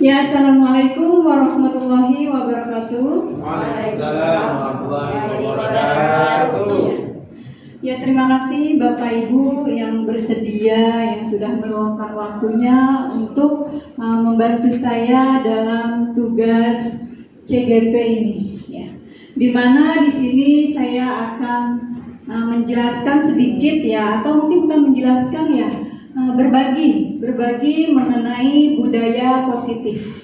Ya, assalamualaikum warahmatullahi wabarakatuh. Waalaikumsalam warahmatullahi wabarakatuh. Ya, terima kasih Bapak Ibu yang bersedia, yang sudah meluangkan waktunya untuk membantu saya dalam tugas CGP ini. Ya, di mana di sini saya akan menjelaskan sedikit ya, atau mungkin bukan menjelaskan ya, berbagi mengenai budaya positif.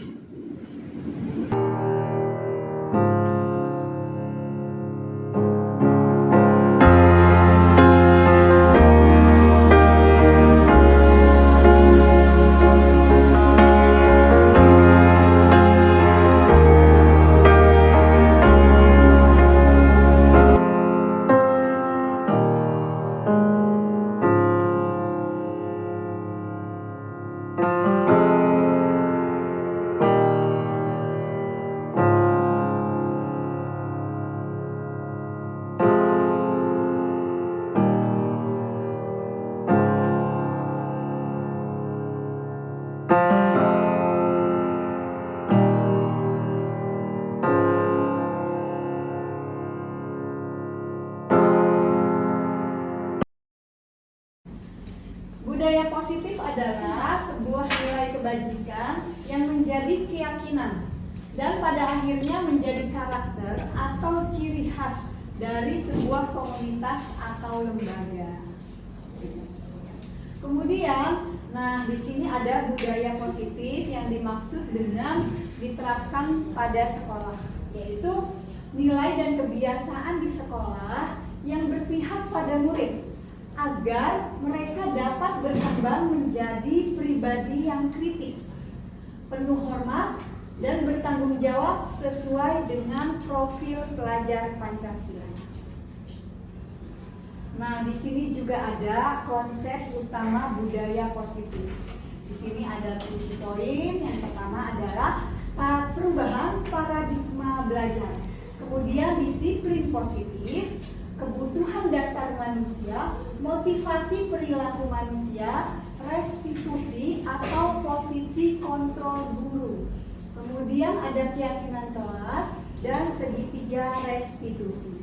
Budaya positif adalah sebuah nilai kebajikan yang menjadi keyakinan dan pada akhirnya menjadi karakter atau ciri khas dari sebuah komunitas atau lembaga. Kemudian, di sini ada budaya positif yang dimaksud dengan diterapkan pada sekolah, yaitu nilai dan kebiasaan di sekolah yang berpihak pada murid agar mereka dapat berkembang menjadi pribadi yang kritis, penuh hormat, dan bertanggung jawab sesuai dengan profil pelajar Pancasila. Di sini juga ada konsep utama budaya positif. Di sini ada 7 poin. Yang pertama adalah perubahan paradigma belajar. Kemudian disiplin positif, kebutuhan dasar manusia, motivasi perilaku manusia, restitusi atau posisi kontrol guru. Kemudian ada keyakinan kelas dan segitiga restitusi.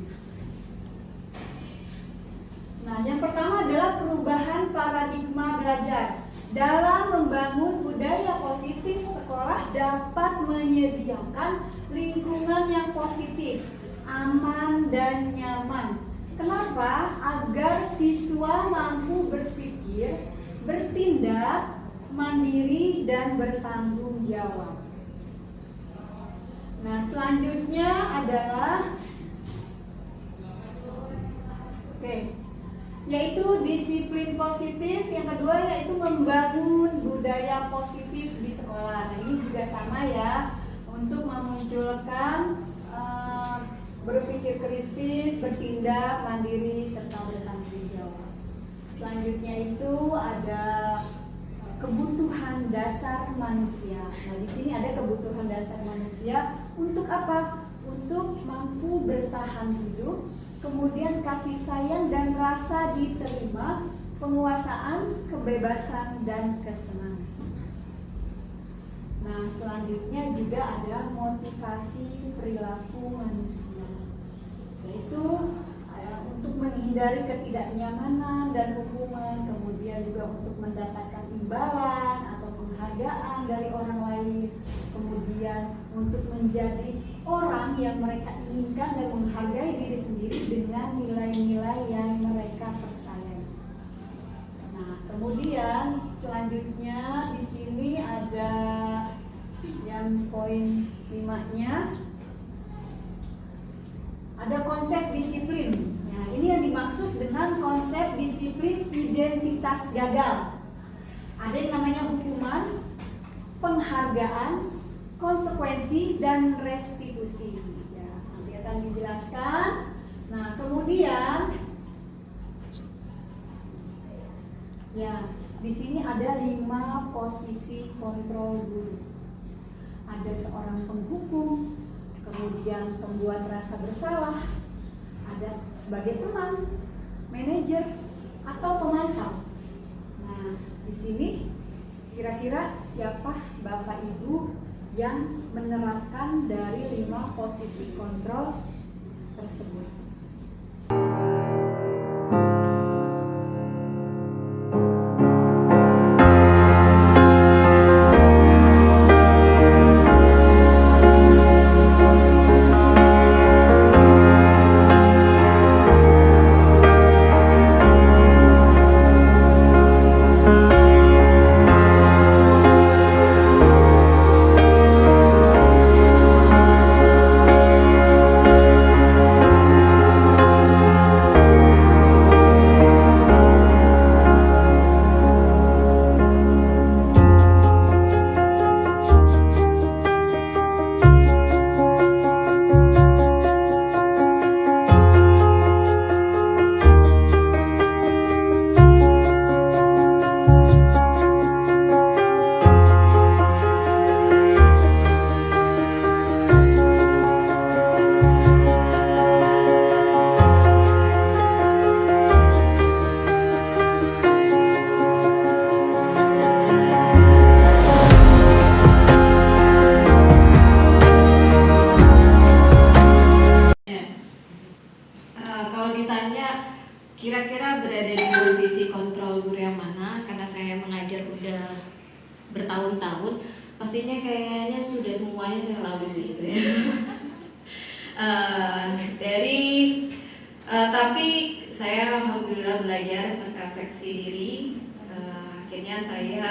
Yang pertama adalah perubahan paradigma belajar. Dalam membangun budaya positif, sekolah dapat menyediakan lingkungan yang positif, aman dan nyaman. Kenapa? Agar siswa mampu berpikir, bertindak, mandiri dan bertanggung jawab. Selanjutnya adalah yaitu disiplin positif. Yang kedua yaitu membangun budaya positif di sekolah. Ini juga sama ya, untuk memunculkan berpikir kritis, bertindak mandiri serta bertanggung jawab. Selanjutnya itu ada kebutuhan dasar manusia. Di sini ada kebutuhan dasar manusia untuk apa? Untuk mampu bertahan hidup, kemudian kasih sayang dan rasa diterima, penguasaan, kebebasan dan kesenangan. Selanjutnya juga ada motivasi perilaku manusia, yaitu untuk menghindari ketidaknyamanan dan hukuman, kemudian juga untuk mendapatkan imbalan atau penghargaan dari orang lain, kemudian untuk menjadi orang yang mereka inginkan dan menghargai diri sendiri dengan nilai-nilai yang mereka percayai. Kemudian selanjutnya di sini ada yang poin 5-nya, ada konsep disiplin. Ini yang dimaksud dengan konsep disiplin identitas gagal. Ada yang namanya hukuman, penghargaan, konsekuensi, dan restitusi. Nanti akan dijelaskan. Kemudian di sini ada 5 posisi kontrol guru. Ada seorang penghukum, kemudian pembuat rasa bersalah, ada sebagai teman, manajer, atau pemantau. Di sini Kira-kira siapa Bapak Ibu yang menerapkan dari 5 posisi kontrol tersebut? Kalau ditanya kira-kira berada di posisi kontrol guru yang mana, karena saya mengajar udah bertahun-tahun, pastinya kayaknya sudah semuanya saya lalui gitu ya. Tapi saya alhamdulillah belajar memperfeksi diri. Akhirnya saya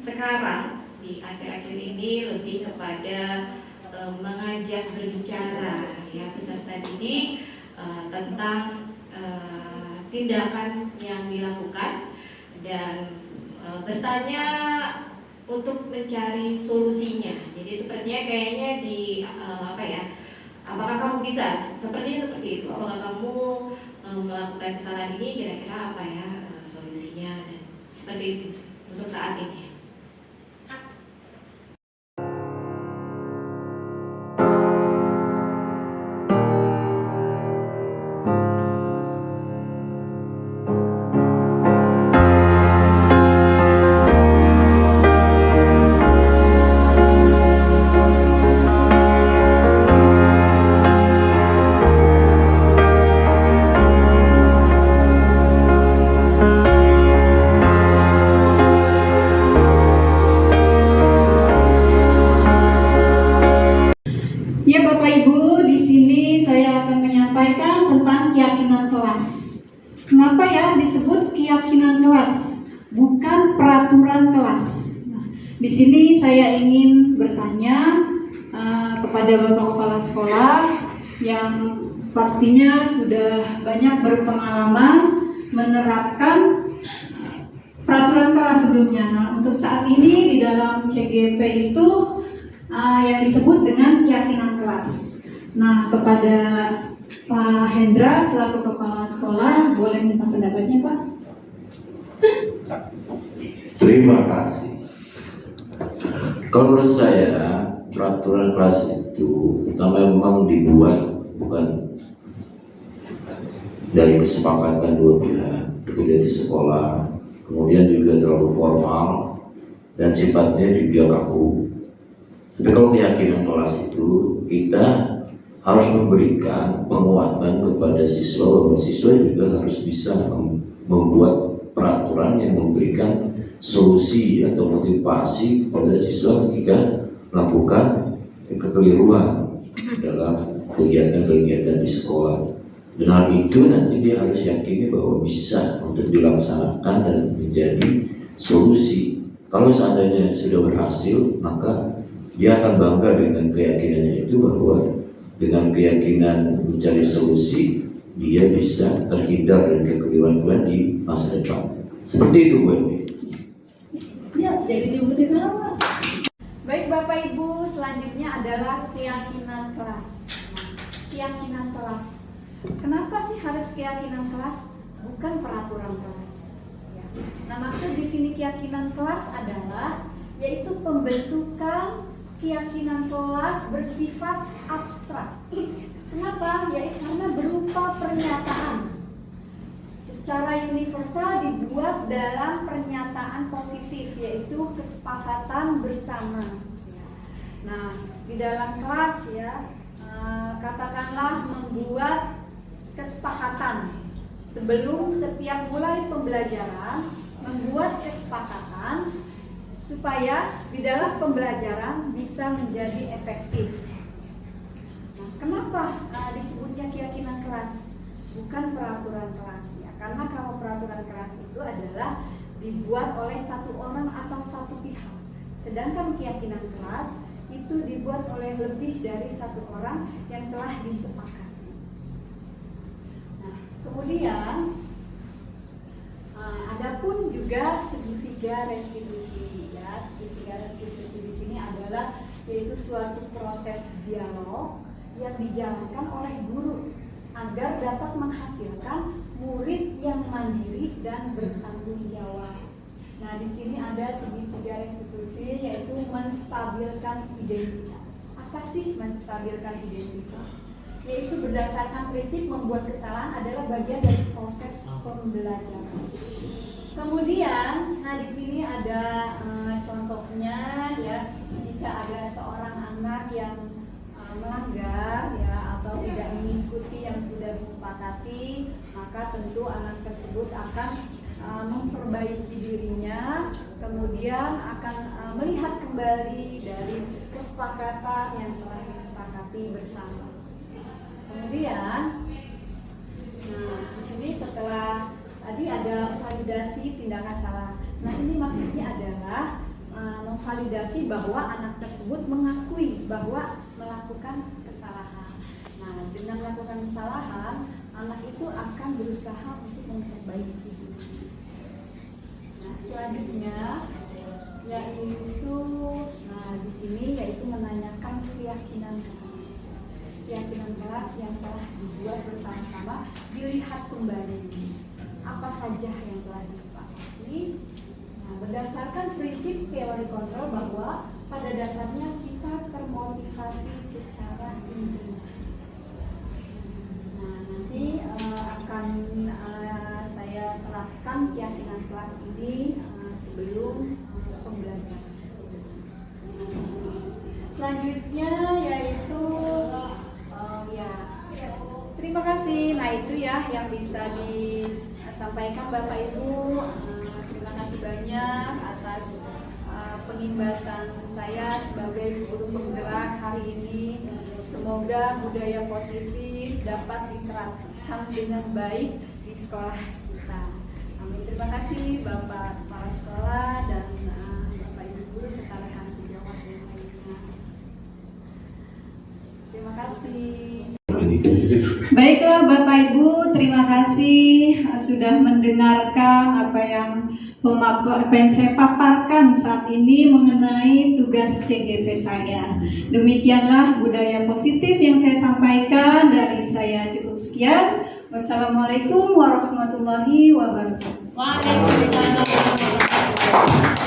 sekarang di akhir-akhir ini lebih kepada mengajak berbicara ya peserta didik tentang tindakan yang dilakukan dan bertanya untuk mencari solusinya. Jadi sepertinya kayaknya apakah kamu bisa? Sepertinya seperti itu. Apakah kamu melakukan kesalahan ini? Kira-kira apa ya solusinya? Dan seperti itu untuk saat ini. Ya Bapak Ibu, di sini saya akan menyampaikan tentang keyakinan kelas. Kenapa ya disebut keyakinan kelas, bukan peraturan kelas? Nah, di sini saya ingin bertanya kepada Bapak Kepala Sekolah yang pastinya sudah banyak berpengalaman menerapkan peraturan kelas sebelumnya. Nah, untuk saat ini di dalam CGP itu yang disebut dengan keyakinan kelas. Nah, kepada Pak Hendra selaku kepala sekolah, boleh minta pendapatnya, Pak? Terima kasih. Kalau menurut saya peraturan kelas itu memang dibuat bukan dari kesepakatan dua pihak, tapi dari sekolah. Kemudian juga terlalu formal dan sifatnya juga kaku. Tapi kalau keyakinan kelas itu kita harus memberikan penguatan kepada siswa bahwa siswa juga harus bisa membuat peraturan yang memberikan solusi atau motivasi kepada siswa ketika melakukan kekeliruan dalam kegiatan-kegiatan di sekolah. Dan hal itu nanti dia harus yakini bahwa bisa untuk dilaksanakan dan menjadi solusi. Kalau seandainya sudah berhasil, maka dia akan bangga dengan keyakinannya itu bahwa dengan keyakinan mencari solusi dia bisa terhindar dari kekeliruan di masa depan. Seperti itu, Bu Emi. Ya, jadi diikuti nama. Baik Bapak Ibu, selanjutnya adalah keyakinan kelas. Keyakinan kelas. Kenapa sih harus keyakinan kelas, bukan peraturan kelas? Ya. Nah, maksud di sini keyakinan kelas adalah yaitu pembentukan keyakinan kelas bersifat abstrak. Kenapa? Yaitu karena berupa pernyataan. secara universal dibuat dalam pernyataan positif, yaitu kesepakatan bersama. Nah, di dalam kelas ya, katakanlah membuat kesepakatan sebelum setiap mulai pembelajaran, membuat kesepakatan supaya di dalam pembelajaran bisa menjadi efektif. Nah, kenapa disebutnya keyakinan kelas, bukan peraturan kelas ya? Karena kalau peraturan kelas itu adalah dibuat oleh satu orang atau satu pihak, sedangkan keyakinan kelas itu dibuat oleh lebih dari satu orang yang telah disepakati. Nah, kemudian adapun juga segitiga restitusi ya. Segitiga restitusi di sini adalah yaitu suatu proses dialog yang dijalankan oleh guru agar dapat menghasilkan murid yang mandiri dan bertanggung jawab. Nah, di sini ada segitiga restitusi, yaitu menstabilkan identitas. Apa sih menstabilkan identitas? Yaitu berdasarkan prinsip membuat kesalahan adalah bagian dari proses pembelajaran. Kemudian, nah di sini ada contohnya ya, jika ada seorang anak yang melanggar ya atau tidak mengikuti yang sudah disepakati, maka tentu anak tersebut akan memperbaiki dirinya, kemudian akan melihat kembali dari kesepakatan yang telah disepakati bersama. Kemudian, nah di sini setelah tadi ada validasi tindakan salah. Nah ini maksudnya adalah memvalidasi bahwa anak tersebut mengakui bahwa melakukan kesalahan. Nah dengan melakukan kesalahan, anak itu akan berusaha untuk memperbaiki diri. Nah selanjutnya yaitu, nah di sini yaitu menanyakan keyakinan kelas. Keyakinan kelas yang telah dibuat bersama-sama dilihat kembali apa saja yang telah disepakati. Nah, berdasarkan prinsip teori kontrol bahwa pada dasarnya kita termotivasi secara intrinsik. Nah, nanti akan saya serahkan keyakinan kelas ini sebelum pembelajaran. Selanjutnya yaitu terima kasih. Nah itu ya yang bisa disampaikan Bapak Ibu. Terima kasih banyak atas pengimbasan saya sebagai guru penggerak hari ini. Semoga budaya positif dapat diterapkan dengan baik di sekolah kita. Amin. Terima kasih Bapak Kepala Sekolah dan Bapak Ibu guru serta rekan sejawat yang lainnya. Terima kasih. Baiklah Bapak Ibu, terima kasih sudah mendengarkan apa yang saya paparkan saat ini mengenai tugas CGP saya. Demikianlah budaya positif yang saya sampaikan, dari saya cukup sekian. Wassalamualaikum warahmatullahi wabarakatuh. Waalaikumsalam warahmatullahi wabarakatuh.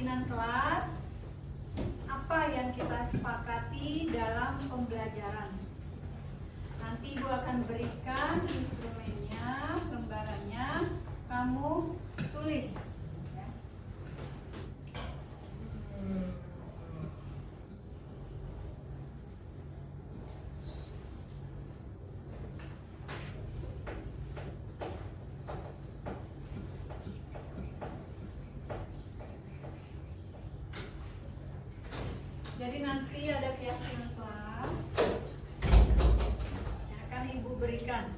keyakinan kelas, apa yang kita sepakati dalam pembelajaran. Nanti Ibu akan berikan instrumennya, lembarannya, kamu tulis. Ya. Jadi nanti ada keyakinan kelas yang akan Ibu berikan.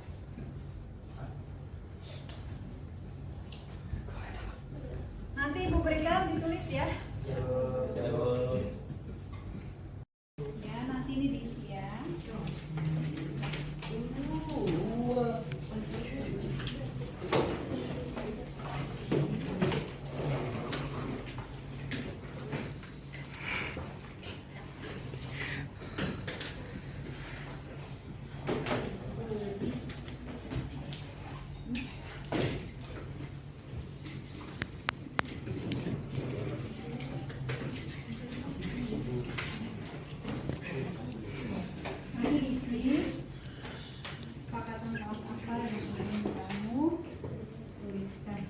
Nanti Ibu berikan ditulis ya. Ya, nanti ini diisi ya. Nanti diisi kesepakatan kelas apa yang ingin kamu tuliskan.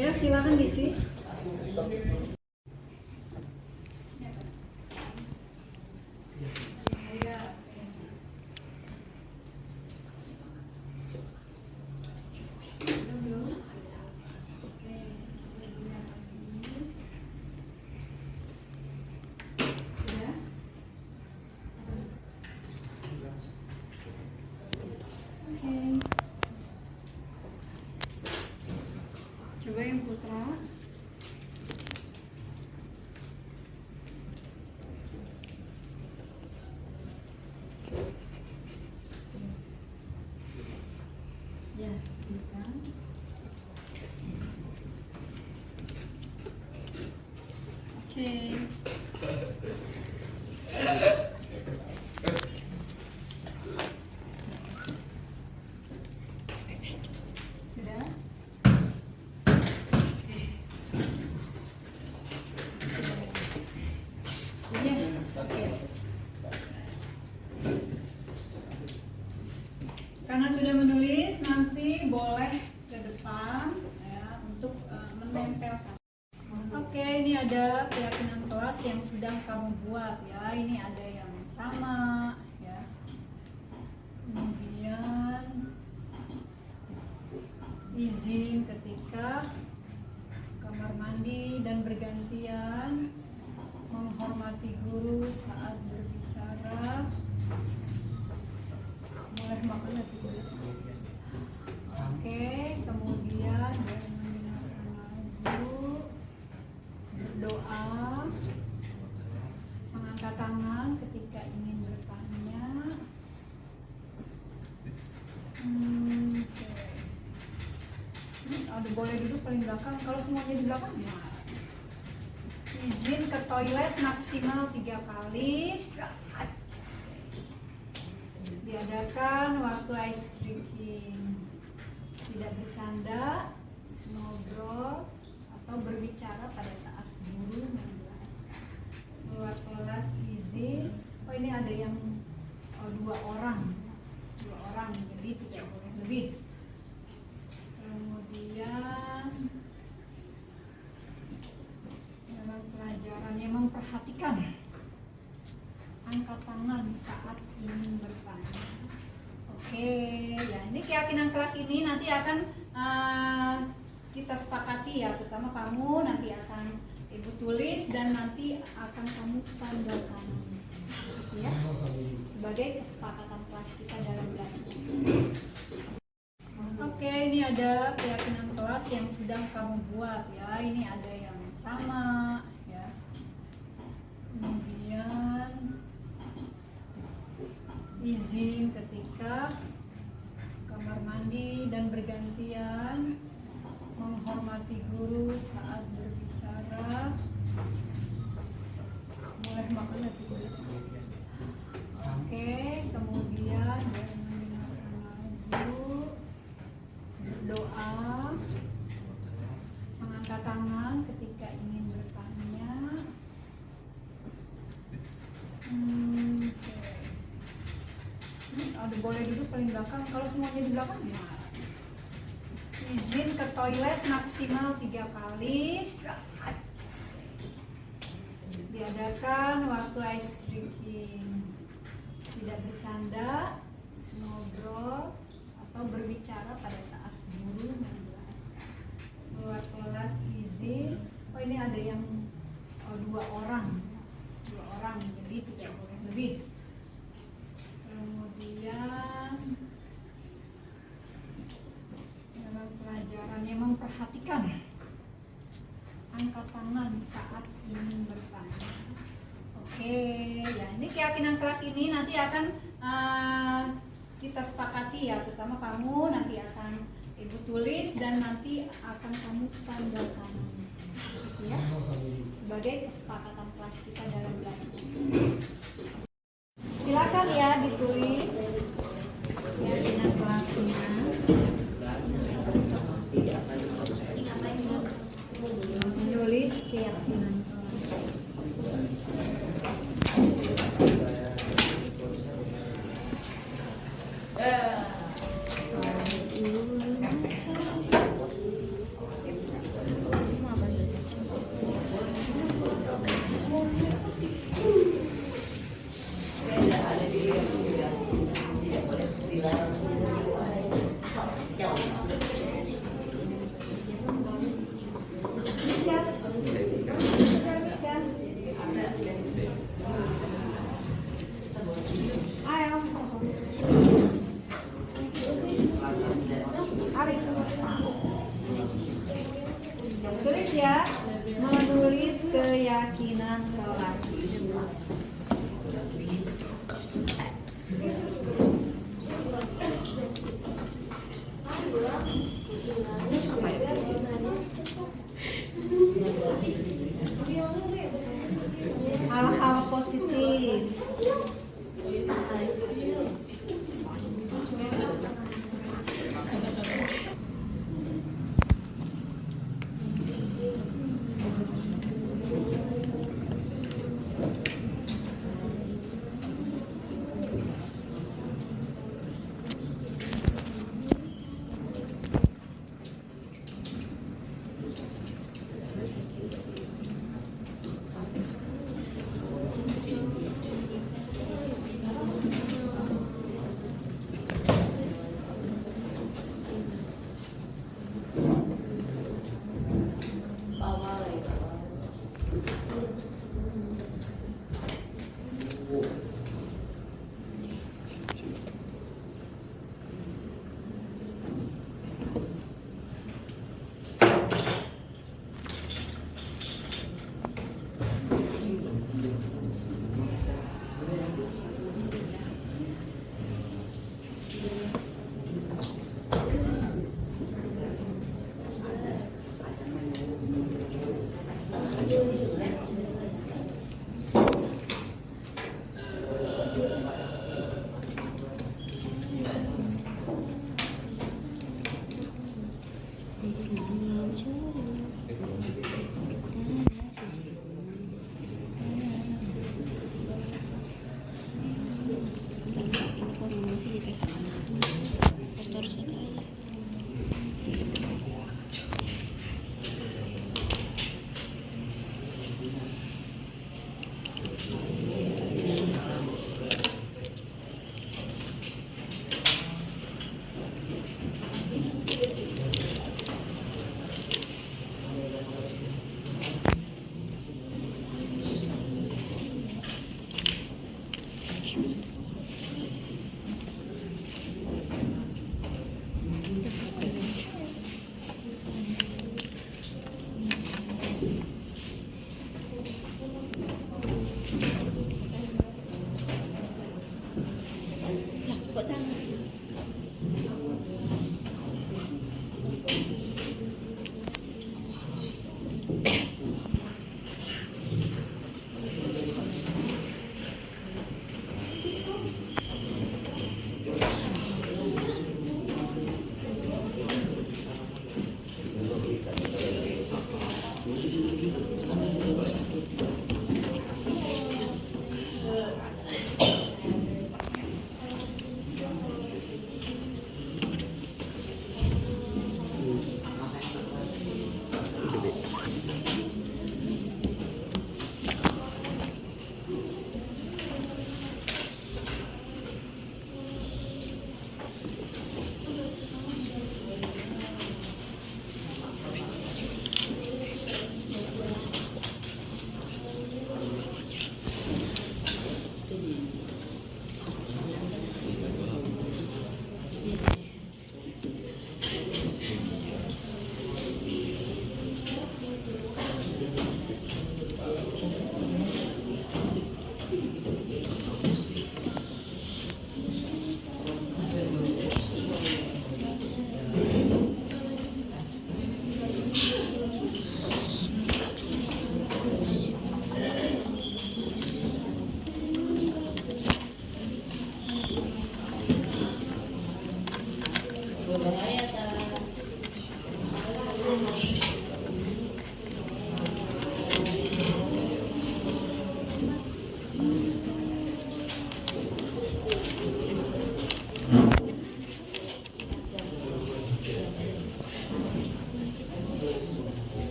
Ya, silakan diisi. Coba yang putra. Ya, bukan. Oke. Sudah? Iya. Oke. Karena sudah menulis, nanti boleh ke depan ya untuk menempelkan. Oke, ini ada keyakinan kelas yang sudah kamu buat ya. Ini ada yang sama ya. Kemudian izin ketika kamar mandi dan bergantian, menghormati guru saat berbicara, boleh makan lagi. Oke, kemudian mendengarkan lagu, berdoa, mengangkat tangan ketika ingin bertanya. Ada boleh duduk paling belakang. Kalau semuanya di belakang, ya. Izin ke toilet maksimal 3 kali. Diadakan waktu ice drinking. Tidak bercanda, ngobrol, atau berbicara pada saat guru menjelaskan. Keluar kelas izin. Oh, ini ada yang 2 orang. 2 orang, jadi tidak boleh lebih. Kemudian dalam pelajarannya memperhatikan, angkat tangan saat ingin bertanya. Oke, ya ini keyakinan kelas ini nanti akan kita sepakati ya, terutama kamu nanti akan Ibu tulis dan nanti akan kamu tanda tangan ya, sebagai kesepakatan kelas kita dalam belajar. Oke, ini ada keyakinan kelas yang sudah kamu buat ya. Ini ada yang sama ya. Kemudian izin ketika kamar mandi dan bergantian, menghormati guru saat berbicara, boleh duduk paling belakang. Kalau semuanya di belakang, ya. Izin ke toilet maksimal 3 kali. Diadakan waktu ice breaking. Tidak bercanda, ngobrol, atau berbicara pada saat guru menjelaskan. Keluar kelas izin. Oh, ini ada yang 2 orang, jadi tidak boleh lebih. Kemudian dalam pelajaran yang memperhatikan, angkat tangan saat ingin bertanya. Oke, ya ini keyakinan kelas ini nanti akan kita sepakati ya, terutama kamu nanti akan ibu tulis dan nanti akan kamu tanda tangan, gitu ya, sebagai kesepakatan kelas kita dalam belajar. Silakan ya ditulis keyakinan kelasnya. Menulis keyakinan kelas. Tulis ya, menulis keyakinan kelas. Hal-hal positif.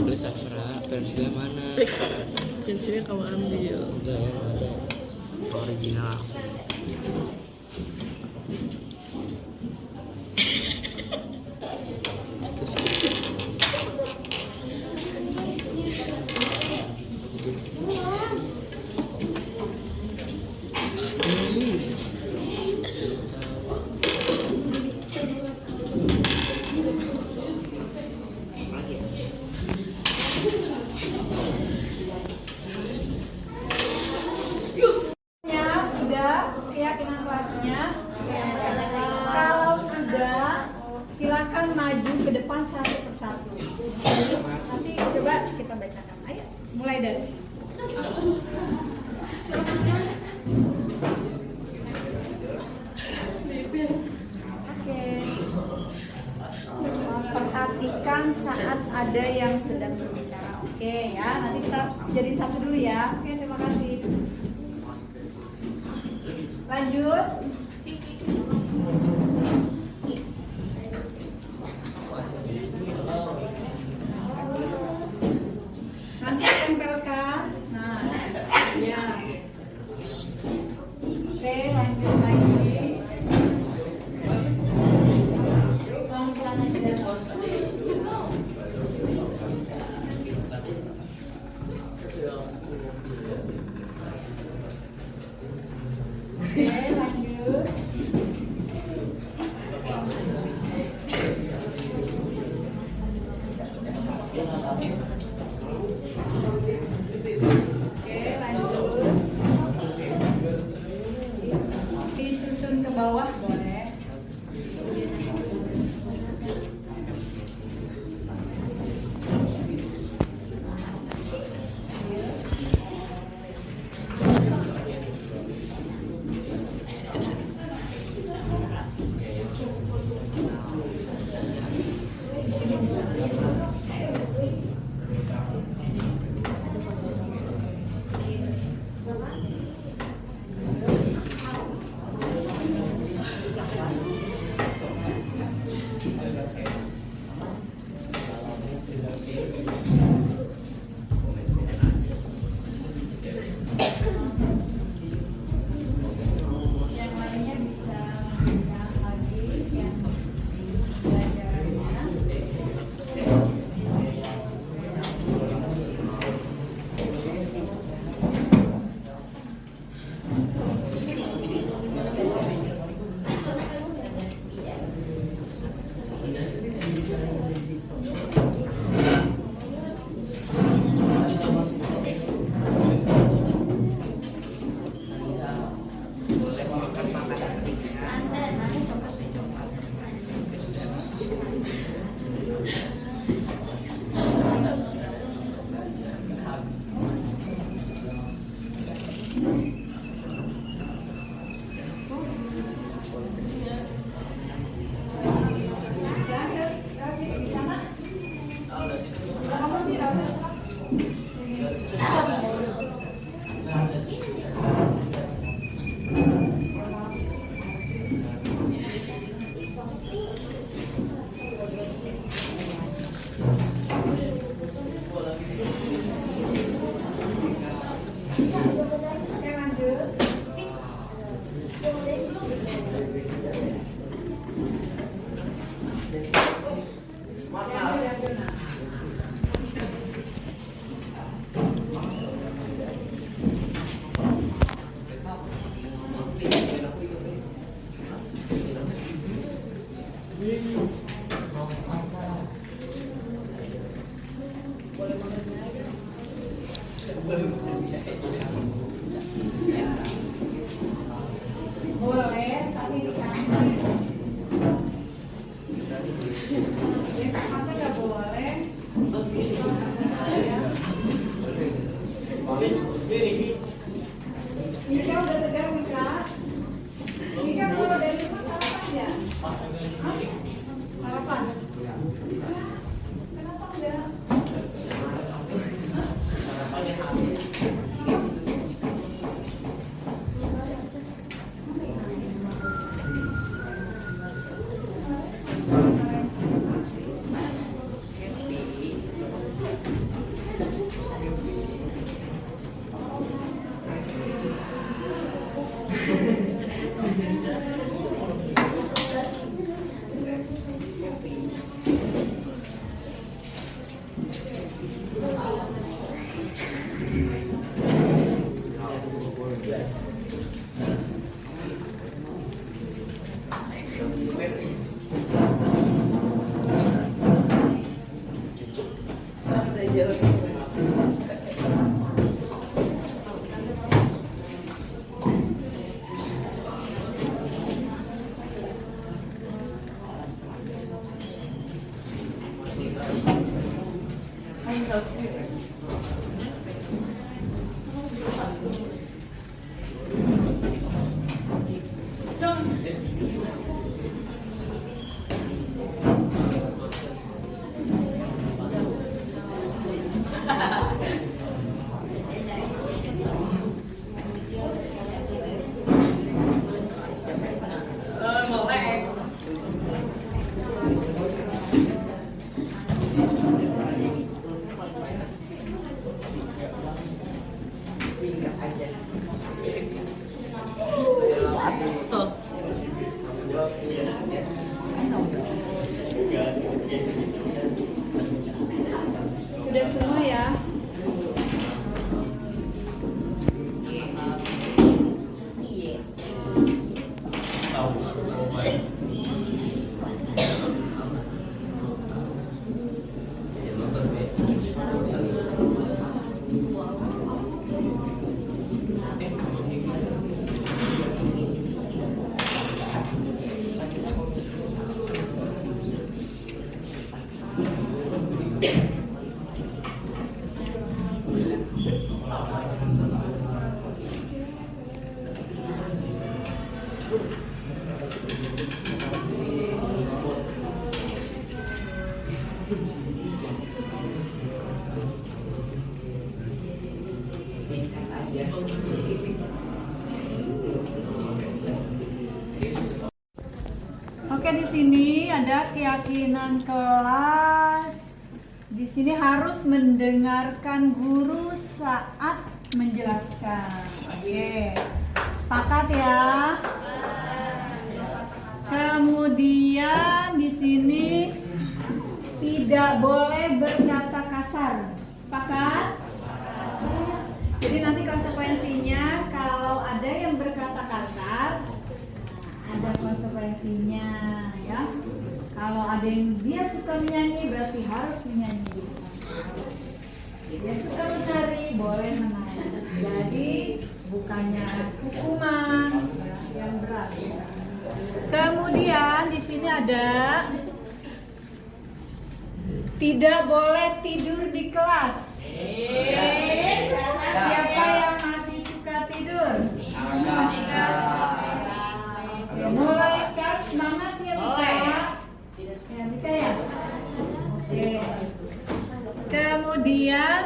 Beli Safra, pensilnya mana? Pensilnya kamu ambil. Udah yang ada original aku. Ya, sudah keyakinan kelasnya. Kalau sudah, silakan maju ke depan satu persatu. Nanti coba kita bacakan. Ayo, mulai dari sini. Oke. Perhatikan saat ada yang sedang berbicara. Oke ya, nanti kita jadi satu dulu ya. Oke, terima kasih. Lanjut. Masih tempelkan. Nah, ya. Oke, lanjut lagi. Pelan-pelan aja. Oke, lanjut. Oke, lanjut. Disusun ke bawah boleh. Yang lainnya bisa lihat lagi yang belajarnya. Di sana. Kamu sih Oke, lanjut. Sudah semua ya? Oke, di sini ada keyakinan kelas. Di sini harus mendengarkan guru saat menjelaskan. Oke, sepakat ya? Kemudian di sini tidak boleh berkata kasar. Sepakat? Jadi nanti konsekuensinya kalau ada yang berkata kasar, ada konsekuensinya ya. Kalau ada yang dia suka menyanyi berarti harus menyanyi. Dia suka menari boleh menari. Jadi bukannya hukuman yang berat. Kemudian di sini ada tidak boleh tidur di kelas. Siapa yang masih suka tidur? Mulai sekarang semangat ya Mika. Ya Mika ya. Oke. Kemudian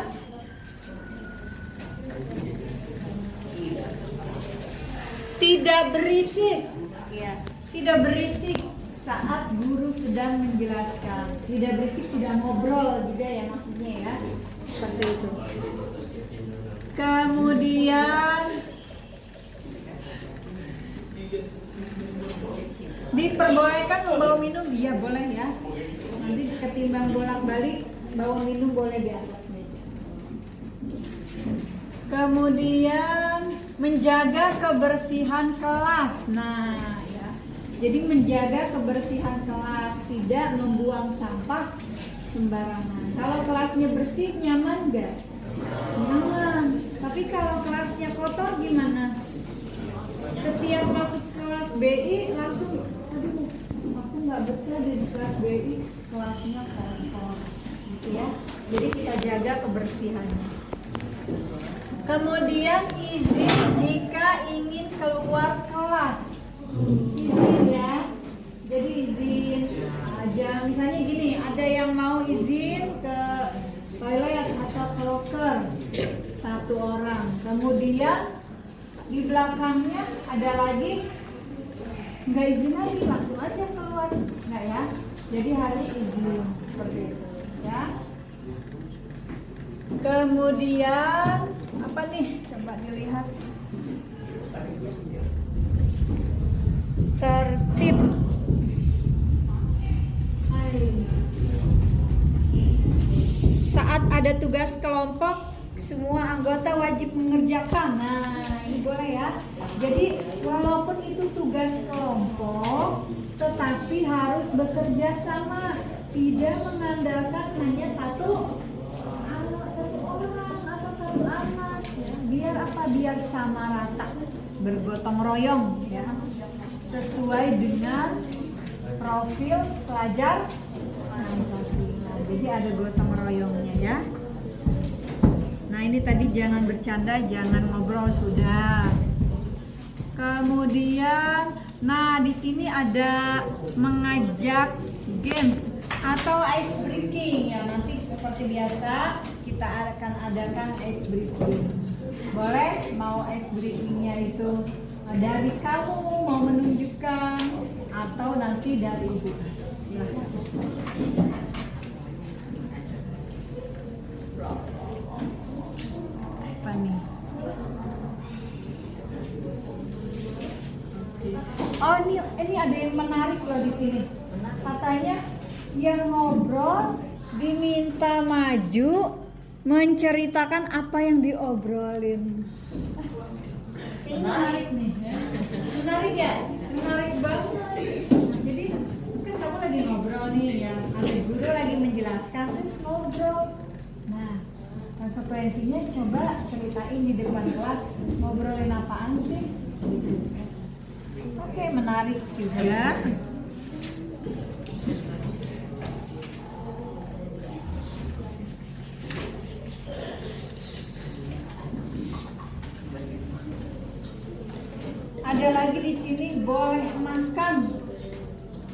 tidak berisik. Tidak berisik saat guru sedang menjelaskan. Tidak berisik, tidak ngobrol juga ya maksudnya ya. Seperti itu. Kemudian diperbolehkan membawa minum, iya boleh ya. Nanti ketimbang bolak-balik bawa minum boleh di atas meja. Kemudian menjaga kebersihan kelas. Nah, ya. Jadi menjaga kebersihan kelas, tidak membuang sampah sembarangan. Kalau kelasnya bersih, nyaman nggak? Nyaman. Tapi kalau kelasnya kotor gimana? Setiap masuk kelas BI langsung, aduh, aku nggak betah di kelas BI, kelasnya kotor, gitu ya. Jadi kita jaga kebersihannya. Kemudian izin jika ingin keluar kelas. Izin ya. Jadi izin aja. Misalnya gini, ada yang mau izin ke toilet atau ke loker, satu orang. Kemudian di belakangnya ada lagi nggak izin lagi, langsung aja keluar, nggak ya? Jadi harus izin seperti itu, ya. Kemudian apa nih? Coba dilihat. Tertib. Saat ada tugas kelompok, semua anggota wajib mengerjakan. Nah, ini boleh ya. tapi harus bekerja sama, tidak mengandalkan hanya satu orang atau satu anak ya. Biar apa? Biar sama rata, bergotong royong ya, sesuai dengan profil pelajar Pancasila. Jadi ada gotong royongnya ya. Nah ini tadi jangan bercanda, jangan ngobrol sudah. Kemudian, nah di sini ada mengajak games atau ice breaking ya. Nanti seperti biasa kita akan adakan ice breaking. Boleh mau ice breakingnya itu dari kamu mau menunjukkan atau nanti dari ibu. Silahkan. Apa nih? Oh ini ada yang menarik loh di sini. Katanya yang ngobrol diminta maju menceritakan apa yang diobrolin. Ini menarik nih. Ya. Menarik ya? Menarik banget. Jadi kan kamu lagi ngobrol nih ya. Ada guru lagi menjelaskan terus ngobrol. Nah konsekuensinya coba ceritain di depan kelas ngobrolin apaan sih? Oke, menarik juga. Ada lagi di sini boleh makan,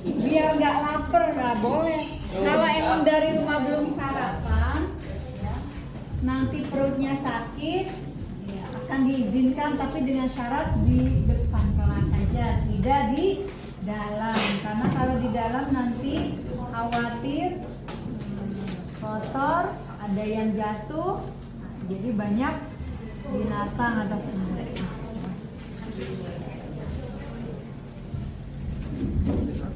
biar nggak lapar, nggak boleh. Kalau emang dari rumah belum sarapan, ya, nanti perutnya sakit, ya, akan diizinkan tapi dengan syarat di depan kelas saja, tidak di dalam. Karena kalau di dalam nanti khawatir kotor, ada yang jatuh, jadi banyak binatang atau semut.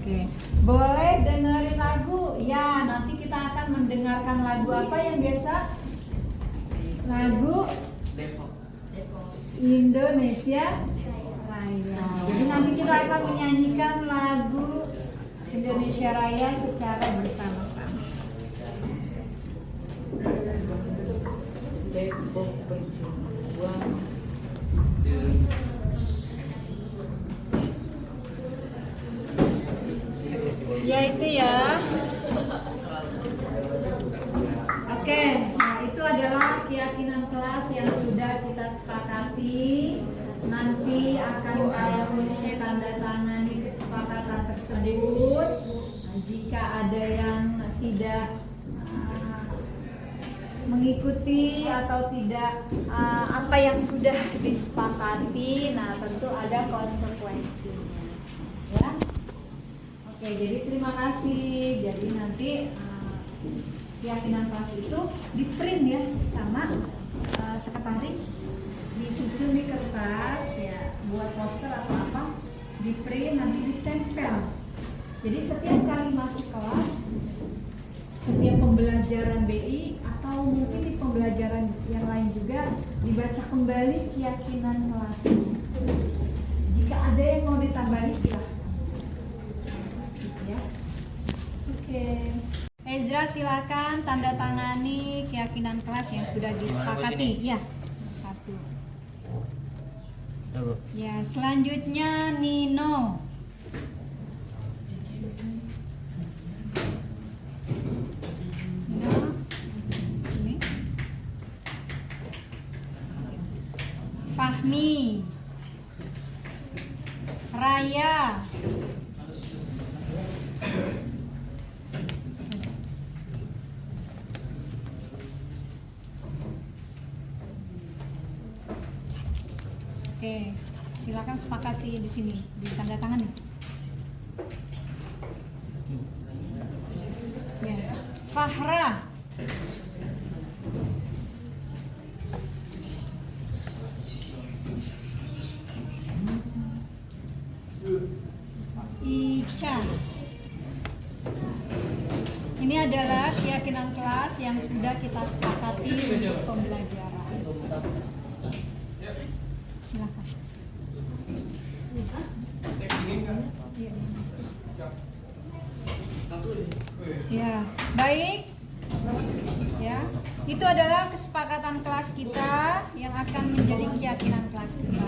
Oke, boleh dengerin lagu ya. Nanti kita akan mendengarkan lagu apa yang biasa? Lagu Indonesia Raya. Jadi nanti kita akan menyanyikan lagu Indonesia Raya secara bersama-sama. Depok berjuang. Ya itu ya. Oke, nah itu adalah keyakinan kelas yang sudah kita sepakati. Nanti akan kami tanda tangani kesepakatan tersebut. Nah, jika ada yang tidak mengikuti atau tidak apa yang sudah disepakati, nah tentu ada konsekuensinya. Ya. Oke, jadi terima kasih. Jadi nanti keyakinan kelas itu di print ya sama sekretaris, disusun di kertas ya, buat poster atau apa, di print nanti ditempel. Jadi setiap kali masuk kelas, setiap pembelajaran BI atau mungkin di pembelajaran yang lain juga dibaca kembali keyakinan kelas. Jika ada yang mau ditambahi silahkan. Ya. Oke. Ezra silakan tanda tangani keyakinan kelas yang sudah disepakati. Ya, satu. Ya, selanjutnya Nino. Sini. Fahmi. Raya. Oke, silakan sepakati di sini, di tanda tangan nih. Ya. Fahra. Ica. Ini adalah keyakinan kelas yang sudah kita sepakati untuk pembelajaran. Silakan. Ya, baik. Ya, itu adalah kesepakatan kelas kita yang akan menjadi keyakinan kelas kita.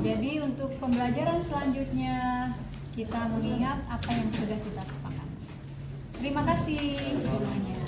Jadi untuk pembelajaran selanjutnya kita mengingat apa yang sudah kita sepakati. Terima kasih semuanya.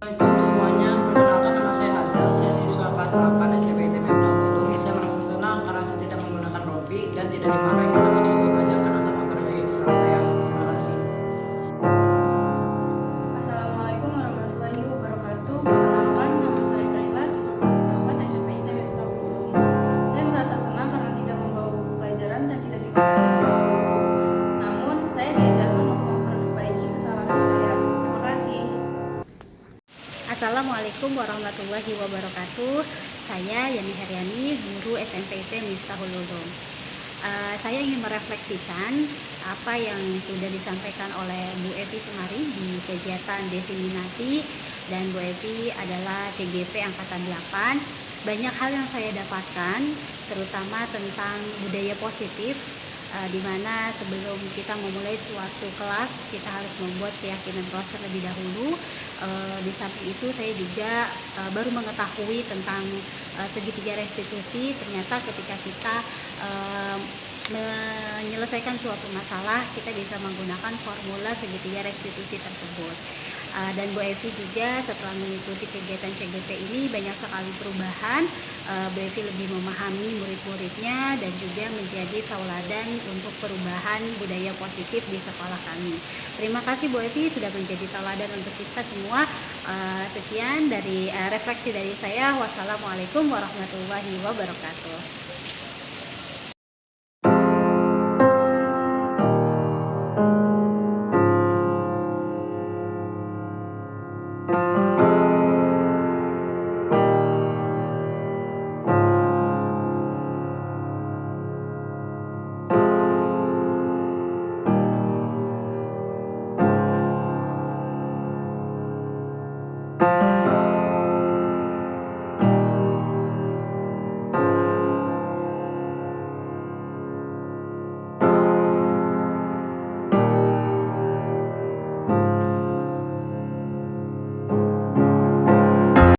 Assalamualaikum semuanya, perkenalkan nama saya Hazel, saya siswa kelas 8 SMP ITB Pulau. Saya merasa senang karena saya tidak menggunakan rompi dan tidak dimarahin, tapi diajarkan untuk memperbaiki kesalahan saya. Terima kasih. Assalamualaikum warahmatullahi wabarakatuh. Perkenalkan, nama saya Kaila, siswa kelas 8 SMP ITB Pulau. Saya merasa senang karena tidak membawa buku pelajaran dan tidak dimarahin. Namun, saya diajarkan untuk memperbaiki kesalahan saya. Terima kasih. Assalamualaikum warahmatullahi wabarakatuh. Saya Yani Heryani, guru SMPT Miftahul Ulum. Saya ingin merefleksikan apa yang sudah disampaikan oleh Bu Evi kemarin di kegiatan diseminasi, dan Bu Evi adalah CGP Angkatan 8. Banyak hal yang saya dapatkan, terutama tentang budaya positif, di mana sebelum kita memulai suatu kelas kita harus membuat keyakinan kelas terlebih dahulu. Di samping itu saya juga baru mengetahui tentang segitiga restitusi. Ternyata ketika kita menyelesaikan suatu masalah, kita bisa menggunakan formula segitiga restitusi tersebut. Dan Bu Evi juga setelah mengikuti kegiatan CGP ini banyak sekali perubahan. Bu Evi lebih memahami murid-muridnya dan juga menjadi tauladan untuk perubahan budaya positif di sekolah kami. Terima kasih Bu Evi sudah menjadi tauladan untuk kita semua. Sekian dari refleksi dari saya. Wassalamualaikum warahmatullahi wabarakatuh.